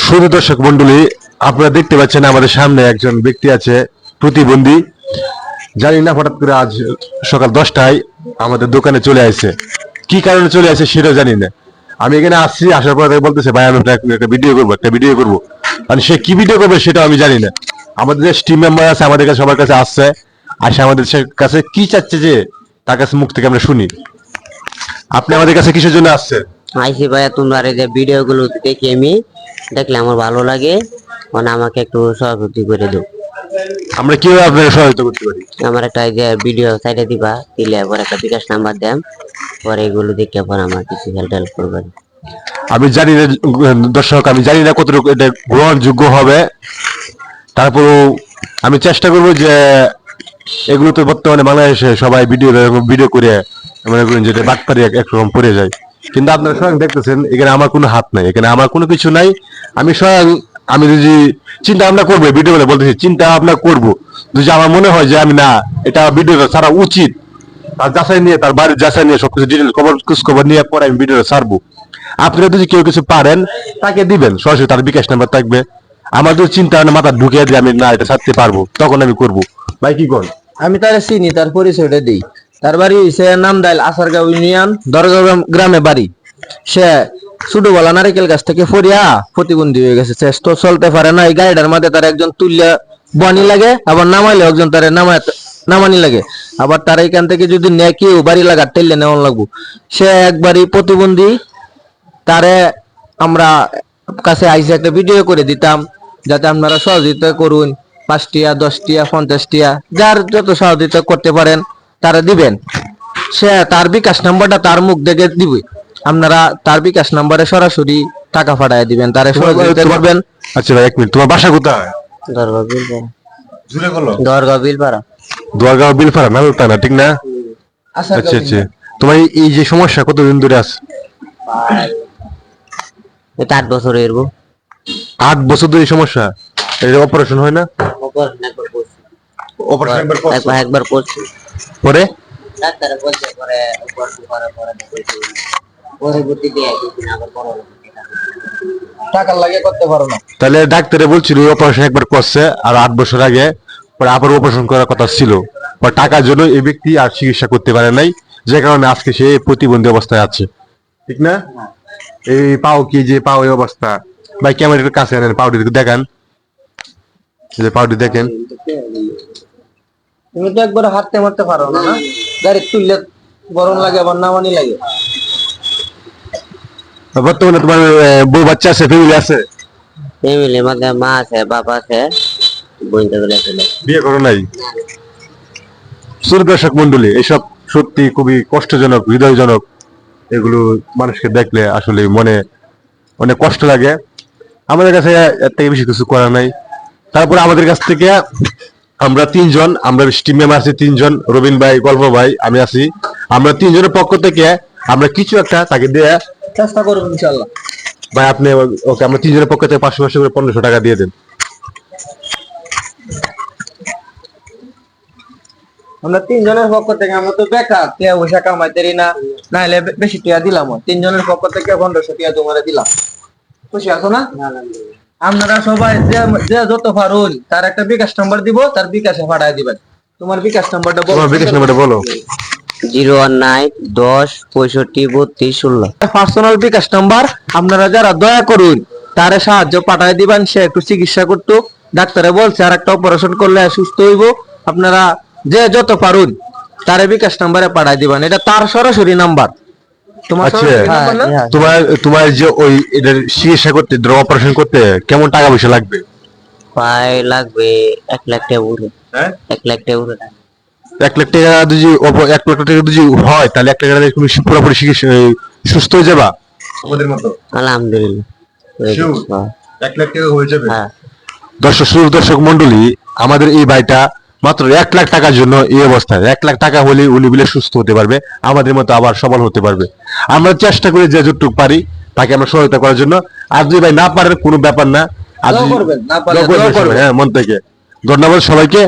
শুধু দর্শক মন্ডলী, আপনারা দেখতে পাচ্ছেন আমাদের সামনে একজন ব্যক্তি আছে প্রতিবন্ধী। জানি না হঠাৎ করে আজ সকাল 10টায় আমাদের দোকানে চলে আসছে, কি কারণে চলে আসছে সেটাও জানি না। আমি এখানে আসছি, আসার পর তাকে বলতেছে ভাই আমি একটা ভিডিও করবো, মানে সে কি ভিডিও করবে সেটাও আমি জানি না। আমাদের যে টিম মেম্বার আছে আমাদের কাছে সবার কাছে আসছে, আসে আমাদের কাছে কি চাচ্ছে যে তার কাছে মুখ থেকে আমরা শুনি। আপনি আমাদের কাছে কিসের জন্য আসছেন? আইসি ভাইয়া, তোমার এই যে ভিডিও গুলো দেখি, আমি দেখলে আমার ভালো লাগে, মানে আমাকে একটু সহযোগিতা করে দাও। আমরা কিভাবে আপনাকে সহায়তা করতে পারি? আমার একটা এই যে ভিডিও সাইডে দিবা, দিলে পরে একটা বিকাশ নাম্বার দেন, পরে এগুলো দেখে পরে আমার কিছু হেল্প করবেন। আমি জানি না দর্শক, আমি জানি না কতটুকু এটা গ্রহণযোগ্য হবে, তারপরও আমি চেষ্টা করবো যে এগুলো তো বর্তমানে বাংলাদেশে সবাই ভিডিও করে মনে করেন যেটা বাটপারি একরকম পড়ে যায়। কিন্তু আপনারা স্বয়ং দেখতেছেন এখানে আমার কোনো হাত নাই, এখানে আমার কোনো কিছু নাই। আমি স্বয়ং আমি যদি চিন্তা ভাবনা করবো, ভিডিও বলে বলতেছি চিন্তা ভাবনা করবো, যদি আমার মনে হয় যে আমি না এটা ভিডিওটা ছাড়া উচিত, তার যাচাই নিয়ে, তার বাড়ির যাচাই নিয়ে সবকিছু ডিটেল খোঁজ খবর নিয়ে পরে আমি ভিডিওটা ছাড়বো। আপনারা যদি কেউ কিছু পারেন তাকে দিবেন, সরাসরি তার বিকাশ নাম্বার থাকবে। আমার যদি চিন্তা ভাবনা মাথা ঢুকিয়ে দিয়ে আমি না এটা ছাড়তে পারবো, তখন আমি করবো। ভাই কি কর? আমি তার চিনি, তার পরিচয়টা দিই। তার বাড়ি হইছে নামদাইল আসারগাঁও ইউনিয়ন দরগাঁও গ্রামে বাড়ি। সে ছোটবেলা নারিকেল গাছ থেকে ফরিয়া প্রতিবন্ধী হয়ে গেছে, সে তো চলতে পারে না। এই গাড়িটার মধ্যে তার একজন তুললে বনি লাগে, আবার নামাইলে একজন তার নামানি লাগে, আবার তার এখান থেকে যদি নেয় কেউ বাড়ি লাগা টেললে নেওয়ান লাগবো। সে একবারই প্রতিবন্ধী, তারে আমরা কাছে আইসে একটা ভিডিও করে দিতাম, যাতে আপনারা সহযোগিতা করুন। 5 টিয়া 10 টিয়া 50 টিয়া যার যত সহযোগিতা করতে পারেন তারা দিবেন। সে তার বিকাশ নাম্বারটা তার মুখ দেখে দিবে, আপনারা তার বিকাশ নাম্বারে সরাসরি টাকা পাঠায় দিবেন, তারে সহযোগিতা করবেন। আচ্ছা ভাই, এক মিনিট, তোমার বাসা কোথায়? দরগা বিলপাড়া। জুড়ে বলো। দরগা বিলপাড়া। দোয়ারগাঁও বিলপাড়া, নালতা না, ঠিক না? আচ্ছা আচ্ছা, তোমার এই যে সমস্যা কতদিন ধরে আছে? এটা 8 বছর এরবো। 8 বছর ধরে এই সমস্যা? এটা অপারেশন হয় না? অপারেশন একবার করছি, পরে ডাক্তারে বলছে পরে অপারেশন করার পরে পরবর্তী দিয়ে কিছুদিন আবার বড় টাকা লাগে করতে পারো না। তাহলে ডাক্তারে বলছিল অপারেশন একবার করছে, আর 8 বছর আগে পরে আবার অপারেশন করার কথা ছিল। পরে টাকার জন্য এই ব্যক্তি আর চিকিৎসা করতে পারে নাই, যে কারণে আজকে সে প্রতিবন্ধী অবস্থায় আছে, ঠিক না? এই পাও কি যে পাও এই অবস্থা, ভাই ক্যামেরার কাছে আনেন, পাউডি দেখান, যে পাউডি দেখেন। তুমি তো একবার হাঁটতে মারতে পারো না, না গাড়ি তুললে গরম লাগে, আবার নামানি লাগে। বর্তমানে তোমার বউ বাচ্চা আছে, ফ্যামিলি আছে? ফ্যামিলির মধ্যে মা আছে, বাবা আছে, বোনটা গুলো আছে। বিয়ে করো নাই? দর্শক মন্ডলী, এসব সত্যি খুবই কষ্টজনক, হৃদয়জনক। এগুলো মানুষকে দেখলে আসলে মনে অনেক কষ্ট লাগে। আমাদের কাছে এর থেকে বেশি কিছু করার নাই। তারপরে আমাদের কাছ থেকে আমরা 3জন, আমরা টিম মেম্বার আছি 3জন, রবিন ভাই, গল্প ভাই, আমি আছি। আমরা 3জনের পক্ষ থেকে আমরা কিছু একটা তাকে দিয়ে চেষ্টা করবো ইনশাল্লাহ। ভাই আপনি ওকে, আমরা 3জনের পক্ষ থেকে 500 করে 1500 টাকা দিয়ে দেন। আমরা 3জনের পক্ষ থেকে, আমরা তো বেকার, টিয়া পয়সা কামাইতেরি না, নাহলে বেশি টিয়া দিলাম। 3জনের পক্ষ থেকে 1500 টিয়া তোমার দিলাম। খুশি আছো না? আপনারা সবাই যে যে যত পারুন তার একটা বিকাশ নাম্বার দিব, তার বিকাশে পাঠায় দিবেন। তোমার বিকাশ নাম্বারটা বলো। তোমার বিকাশ নাম্বারটা বলো। 019 10 65 32 16। পার্সোনাল বিকাশ নাম্বার। আপনারা যারা দয়া করুন তারে সাহায্য পাঠায় দিবেন, সে একটু চিকিৎসা করতো, ডাক্তারে বলছে আর একটা অপারেশন করলে সুস্থ হইব। আপনারা যে যত পারুন তারে বিকাশ নাম্বারে পাঠায় দিবেন, এটা তার সরাসরি নাম্বার। তোমার আচ্ছা, সরাসরি নাম্বার না? তোমার তোমার যে ওই এটার চিকিৎসা করতে, অপারেশন করতে কেমন টাকা পয়সা লাগবে? প্রায় লাগবে 1 লাখ টাকা পুরো। হ্যাঁ, 1 লাখ টাকা পুরো। 1 লাখ টাকা যদি 1 লাখ টাকা যদি হয়, তাহলে 1 লাখ টাকা দিয়ে তুমি পুরোপুরি চিকিৎসা সুস্থ হয়ে যাবা আমাদের মতো? আলহামদুলিল্লাহ হয়ে Sure. গেছে। 1 লাখ টাকা হয়ে যাবে। হ্যাঁ। দর্শক মন্ডলী, আমাদের এই ভাইটা মাত্র 1 লাখ টাকার জন্য এই অবস্থায়। 1 লাখ টাকা হলে উনি বলে সুস্থ হতে পারবে, আমাদের মতো আবার সবল হতে পারবে। আমরা চেষ্টা করি যে যতটুকু পারি তাকে আমরা সহায়তা করার জন্য। আর যদি ভাই না পারেন কোনো ব্যাপার না, আর দোয়া যদি করবেন, না পারলে দোয়া করবেন দোয়া করবেন। সবাই, হ্যাঁ, মন থেকে ধন্যবাদ সবাইকে।